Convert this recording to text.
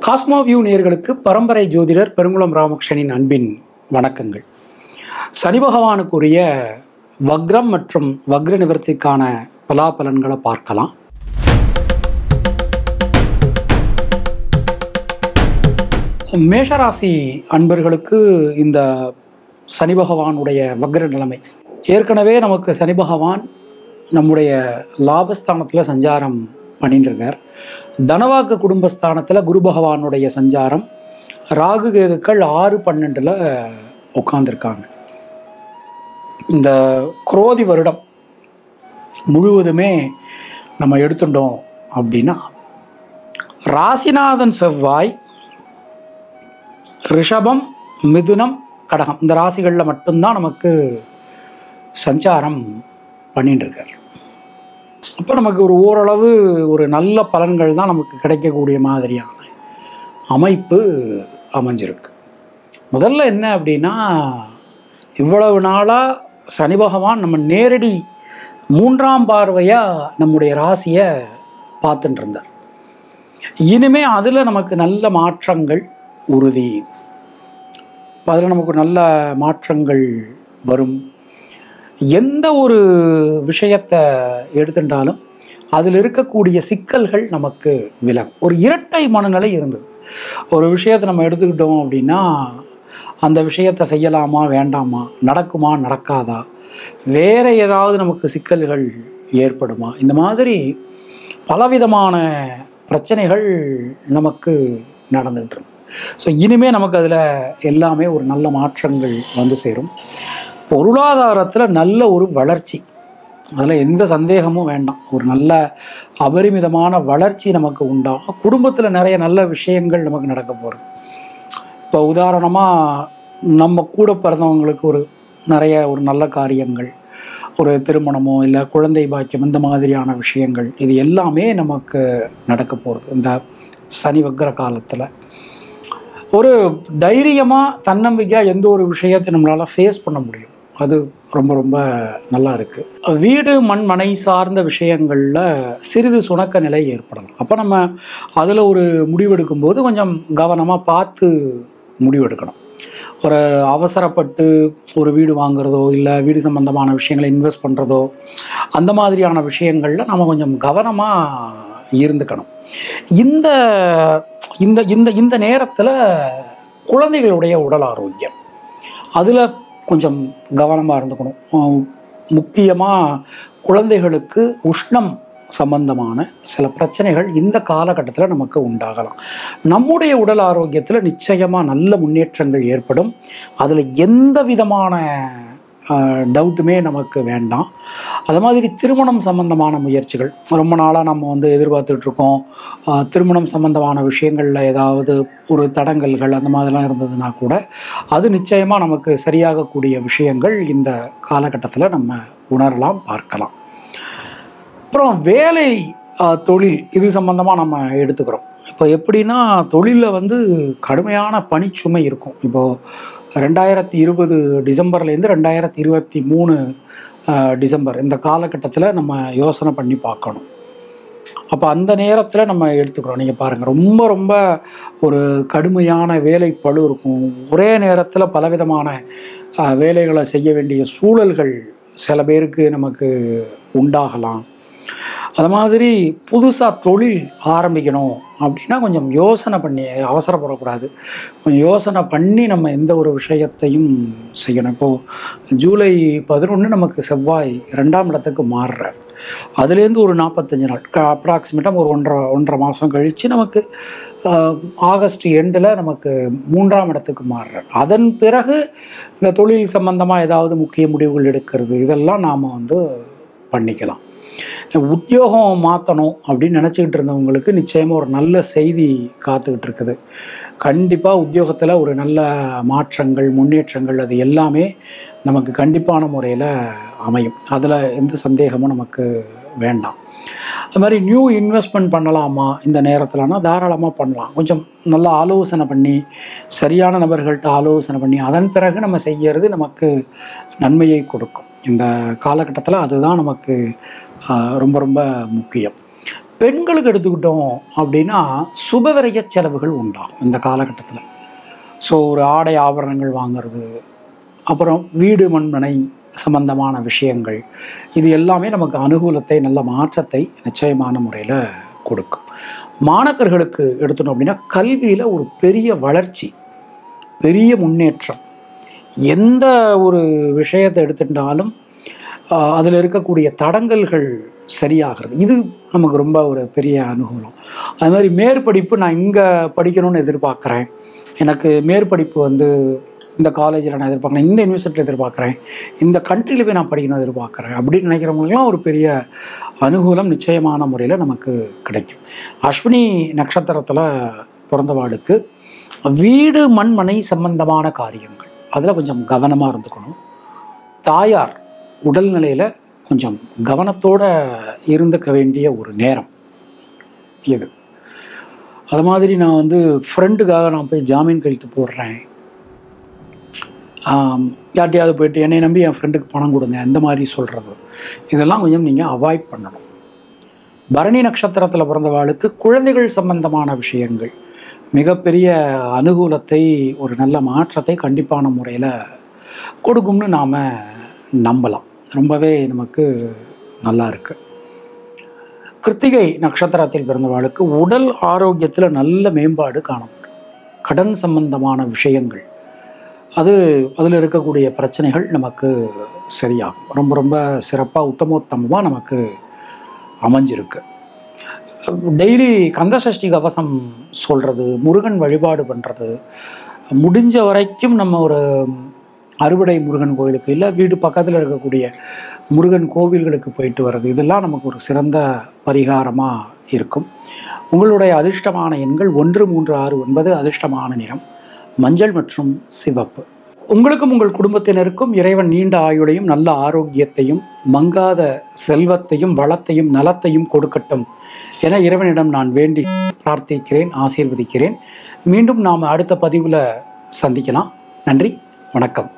Cosmo view நேயர்களுக்கு பரம்பரை ஜோதிடர் பெருங்குளம் ராமகிருஷ்ணனின் அன்பின் வணக்கங்கள். சனி பகவானுக்குரிய வக்ரம் மற்றும் வக்ர நிவர்த்திக்கான பலாபலன்களை பார்க்கலாம். மேஷராசி அன்பர்களுக்கு இந்த சனி பகவானுடைய வக்ர நிலைமை, ஏற்கனவே நமக்கு சனி பகவான் நம்முடைய லாபஸ்தானத்தில் சஞ்சாரம் பண்ணிட்டு இருக்கார். தனவாக்கு குடும்பஸ்தானத்தில் குரு பகவானுடைய சஞ்சாரம், ராகு கேதுக்கள் 6-12 உட்கார்ந்துருக்காங்க. இந்த குரோதி வருடம் முழுவதுமே நம்ம எடுத்துட்டோம் அப்படின்னா, ராசிநாதன் செவ்வாய் ரிஷபம், மிதுனம், கடகம் இந்த ராசிகளில் மட்டும்தான் நமக்கு சஞ்சாரம் பண்ணிட்டு இருக்கார். அப்போ நமக்கு ஒரு ஓரளவு ஒரு நல்ல பலன்கள் தான் நமக்கு கிடைக்கக்கூடிய மாதிரியான அமைப்பு அமைஞ்சிருக்கு. முதல்ல என்ன அப்படின்னா, இவ்வளவு நாளாக சனி பகவான் நம்ம நேரடி 3ஆம் பார்வையாக நம்முடைய ராசியை பார்த்துட்டு இருந்தார். இனிமே அதில் நமக்கு நல்ல மாற்றங்கள் உறுதி. அதில் நமக்கு நல்ல மாற்றங்கள் வரும். எந்த ஒரு விஷயத்தை எடுத்துட்டாலும் அதில் இருக்கக்கூடிய சிக்கல்கள் நமக்கு விலகும். ஒரு இரட்டை மனநிலை இருந்தது. ஒரு விஷயத்தை நம்ம எடுத்துக்கிட்டோம் அப்படின்னா, அந்த விஷயத்தை செய்யலாமா வேண்டாமா, நடக்குமா நடக்காதா, வேற ஏதாவது நமக்கு சிக்கல்கள் ஏற்படுமா, இந்த மாதிரி பலவிதமான பிரச்சனைகள் நமக்கு நடந்துகிட்டு இருந்தது. ஸோ இனிமேல் நமக்கு அதில் எல்லாமே ஒரு நல்ல மாற்றங்கள் வந்து சேரும். பொருளாதாரத்தில் நல்ல ஒரு வளர்ச்சி, அதில் எந்த சந்தேகமும் வேண்டாம். ஒரு நல்ல அபரிமிதமான வளர்ச்சி நமக்கு உண்டாகும். குடும்பத்தில் நிறைய நல்ல விஷயங்கள் நமக்கு நடக்க போகிறது. இப்போ உதாரணமாக, நம்ம கூட பிறந்தவங்களுக்கு ஒரு நல்ல காரியங்கள், ஒரு திருமணமோ இல்லை குழந்தை பாக்கியம், இந்த மாதிரியான விஷயங்கள், இது எல்லாமே நமக்கு நடக்க போகிறது. இந்த சனி வக்ர காலத்தில் ஒரு தைரியமாக தன்னம்பிக்கையாக எந்த ஒரு விஷயத்தை நம்மளால் ஃபேஸ் பண்ண முடியும். அது ரொம்ப ரொம்ப நல்லா இருக்குது. வீடு மண் மனை சார்ந்த விஷயங்களில் சிறிது சுணக்க நிலை ஏற்படலாம். அப்போ நம்ம அதில் ஒரு முடிவெடுக்கும்போது கொஞ்சம் கவனமாக பார்த்து முடிவெடுக்கணும். ஒரு அவசரப்பட்டு ஒரு வீடு வாங்குறதோ இல்லை வீடு சம்பந்தமான விஷயங்களை இன்வெஸ்ட் பண்ணுறதோ, அந்த மாதிரியான விஷயங்களில் நம்ம கொஞ்சம் கவனமாக இருந்துக்கணும். இந்த இந்த இந்த இந்த நேரத்தில் குழந்தைகளுடைய உடல் ஆரோக்கியம், அதில் கொஞ்சம் கவனமாக இருந்துக்கணும். முக்கியமாக குழந்தைகளுக்கு உஷ்ணம் சம்பந்தமான சில பிரச்சனைகள் இந்த காலகட்டத்தில் நமக்கு உண்டாகலாம். நம்முடைய உடல் ஆரோக்கியத்தில் நிச்சயமாக நல்ல முன்னேற்றங்கள் ஏற்படும். அதில் எந்த விதமான டவுட்டுமே நமக்கு வேண்டாம். அது மாதிரி திருமணம் சம்பந்தமான முயற்சிகள் ரொம்ப நாளாக நம்ம எதிர்பார்த்துட்ருக்கோம். திருமணம் சம்பந்தமான விஷயங்களில் ஏதாவது ஒரு தடங்கல்கள் அந்த மாதிரிலாம் இருந்ததுன்னா கூட அது நிச்சயமாக நமக்கு சரியாகக்கூடிய விஷயங்கள் இந்த காலகட்டத்தில் நம்ம உணரலாம், பார்க்கலாம். அப்புறம் வேலை தொழில் இது சம்பந்தமாக நம்ம எடுத்துக்கிறோம். இப்போ எப்படின்னா, தொழிலில் கடுமையான பணிச்சுமை இருக்கும். இப்போது 2020 டிசம்பர்லேருந்து 2023 டிசம்பர் இந்த காலகட்டத்தில் நம்ம யோசனை பண்ணி பார்க்கணும். அப்போ அந்த நேரத்தில் நம்ம எடுத்துக்கிறோம். நீங்கள் பாருங்கள், ரொம்ப ரொம்ப ஒரு கடுமையான வேலை பளு இருக்கும். ஒரே நேரத்தில் பலவிதமான வேலைகளை செய்ய வேண்டிய சூழல்கள் சில பேருக்கு நமக்கு உண்டாகலாம். அது மாதிரி புதுசாக தொழில் ஆரம்பிக்கணும் அப்படின்னா கொஞ்சம் யோசனை பண்ணி, அவசரப்படக்கூடாது. கொஞ்சம் யோசனை பண்ணி நம்ம எந்த ஒரு விஷயத்தையும் செய்யணும். இப்போது ஜூலை 11 நமக்கு செவ்வாய் 2ஆம் இடத்துக்கு மாறுறார். அதுலேருந்து ஒரு 45 நாள், அப்ராக்சிமேட்டாக ஒரு ஒன்றரை மாதம் கழித்து நமக்கு ஆகஸ்ட் எண்டில் நமக்கு 3ஆம் இடத்துக்கு மாறுறார். அதன் பிறகு இந்த தொழில் சம்பந்தமாக ஏதாவது முக்கிய முடிவுகள் எடுக்கிறது, இதெல்லாம் நாம் பண்ணிக்கலாம். உத்தியோகம் மாற்றணும் அப்படின்னு நினச்சிக்கிட்டு இருந்தவங்களுக்கு நிச்சயமாக ஒரு நல்ல செய்தி காத்துக்கிட்டு இருக்குது. கண்டிப்பாக உத்தியோகத்தில் ஒரு நல்ல மாற்றங்கள், முன்னேற்றங்கள், அது எல்லாமே நமக்கு கண்டிப்பான முறையில் அமையும். அதில் எந்த சந்தேகமும் நமக்கு வேண்டாம். அது மாதிரி நியூ இன்வெஸ்ட்மெண்ட் பண்ணலாமா இந்த நேரத்தில்னா தாராளமாக பண்ணலாம். கொஞ்சம் நல்லா ஆலோசனை பண்ணி, சரியான நபர்கள்ட்ட ஆலோசனை பண்ணி அதன் பிறகு நம்ம செய்கிறது நமக்கு நன்மையை கொடுக்கும். இந்த காலகட்டத்தில் அதுதான் நமக்கு ரொம்ப ரொம்ப முக்கியம். பெண்களுக்கு எடுத்துக்கிட்டோம் அப்படின்னா சுபவிரய செலவுகள் உண்டாகும் இந்த காலகட்டத்தில். ஸோ ஒரு ஆடை ஆபரணங்கள் வாங்கிறது, அப்புறம் வீடு மண்மனை சம்பந்தமான விஷயங்கள், இது எல்லாமே நமக்கு அனுகூலத்தை, நல்ல மாற்றத்தை நிச்சயமான முறையில் கொடுக்கும். மாணவர்களுக்கு எடுத்துட்டோம் அப்படின்னா கல்வியில் ஒரு பெரிய வளர்ச்சி, பெரிய முன்னேற்றம். எந்த ஒரு விஷயத்தை எடுத்துட்டாலும் அதில் இருக்கக்கூடிய தடங்கல்கள் சரியாகிறது. இது நமக்கு ரொம்ப ஒரு பெரிய அனுகூலம். அது மாதிரி மேற்படிப்பு நான் இங்கே படிக்கணும்னு எதிர்பார்க்குறேன், எனக்கு மேற்படிப்பு வந்து இந்த காலேஜில் நான் எதிர்பார்க்குறேன், இந்த யூனிவர்சிட்டியில் எதிர்பார்க்குறேன், இந்த கண்ட்ரியில் போய் நான் படிக்கணும் எதிர்பார்க்குறேன் அப்படின்னு நினைக்கிறவங்களுக்குலாம் ஒரு பெரிய அனுகூலம் நிச்சயமான முறையில் நமக்கு கிடைக்கும். அஸ்வினி நட்சத்திரத்தில் பிறந்தவாளுக்கு வீடு மண்மனை சம்பந்தமான காரியங்கள் அதில் கொஞ்சம் கவனமாக இருந்துக்கணும். தாயார் உடல்நிலையில் கொஞ்சம் கவனத்தோடு இருந்துக்க வேண்டிய ஒரு நேரம் இது. அது மாதிரி நான் வந்து ஃப்ரெண்டுக்காக நான் போய் ஜாமீன் கையெழுத்து போடுறேன், யார்ட்டையாவது போய்ட்டு என்னை நம்பி என் ஃப்ரெண்டுக்கு பணம் கொடுங்க, இந்த மாதிரி சொல்கிறது, இதெல்லாம் கொஞ்சம் நீங்கள் அவாய்ட் பண்ணணும். பரணி நட்சத்திரத்தில் பிறந்தவாளுக்கு குழந்தைகள் சம்பந்தமான விஷயங்கள் மிகப்பெரிய அனுகூலத்தை, ஒரு நல்ல மாற்றத்தை கண்டிப்பான முறையில் கொடுக்கும்னு நாம் நம்பலாம். ரொம்பவே நமக்கு நல்லா இருக்கு. கிருத்திகை நட்சத்திரத்தில் பிறந்தவாளுக்கு உடல் ஆரோக்கியத்தில் நல்ல மேம்பாடு காணப்படும். கடன் சம்பந்தமான விஷயங்கள் அதில் இருக்கக்கூடிய பிரச்சனைகள் நமக்கு சரியாகும். ரொம்ப ரொம்ப சிறப்பாக உத்தமோத்தமமாக நமக்கு அமைஞ்சிருக்கு. டெய்லி கந்தசஷ்டி கவசம் சொல்கிறது, முருகன் வழிபாடு பண்ணுறது, முடிஞ்ச வரைக்கும் நம்ம ஒரு அறுவடை முருகன் கோவிலுக்கு இல்லை வீடு பக்கத்தில் இருக்கக்கூடிய முருகன் கோவில்களுக்கு போயிட்டு வர்றது, இதெல்லாம் நமக்கு ஒரு சிறந்த பரிகாரமாக இருக்கும். உங்களுடைய அதிர்ஷ்டமான எண்கள் 1, 3, 6, 9. அதிர்ஷ்டமான நிறம் மஞ்சள் மற்றும் சிவப்பு. உங்களுக்கும் உங்கள் குடும்பத்தினருக்கும் இறைவன் நீண்ட ஆயுளையும் நல்ல ஆரோக்கியத்தையும் மங்காத செல்வத்தையும் வளத்தையும் நலத்தையும் கொடுக்கட்டும் என இறைவனிடம் நான் வேண்டி பிரார்த்திக்கிறேன், ஆசீர்வதிக்கிறேன். மீண்டும் நாம் அடுத்த பதிவில் சந்திக்கலாம். நன்றி, வணக்கம்.